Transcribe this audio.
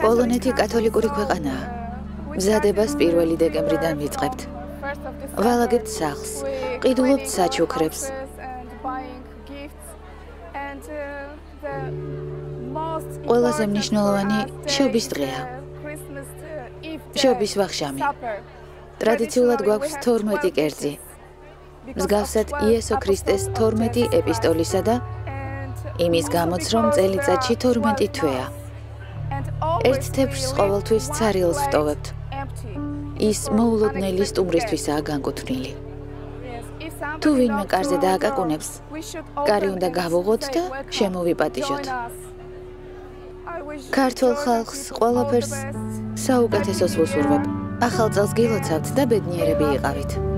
პოლონეთი კათოლიკური ქვეყანაა. მზადებას 1 დეკემბრიდან ვიწყებთ. ვალაგებთ სახლს, ყიდულობთ საჩუქრებს. ყველაზე მნიშვნელოვანი შობის დღეა. შობის ვახშამი. ტრადიციულად გვაქვს 12 კერძი. მსგავსად იესო ქრისტეს 12 ეპისტოლისა და იმის გამოც, რომ წელიწადში 12 თვეა. ერთ თეფშს ყოველთვის ცარიელს ვტოვებთ. ის მოულოდნელი სტუმრისთვისაა განკუთვნილი. თუ ვინმე კარზე დააკაკუნებს, კარი უნდა გავუღოთ და შემოვიპატიჟოთ. ქართველ ხალხს ყველაფერს საუკეთესოს ვუსურვებ. ახალ წელს გილოცავთ და ბედნიერები იყავით.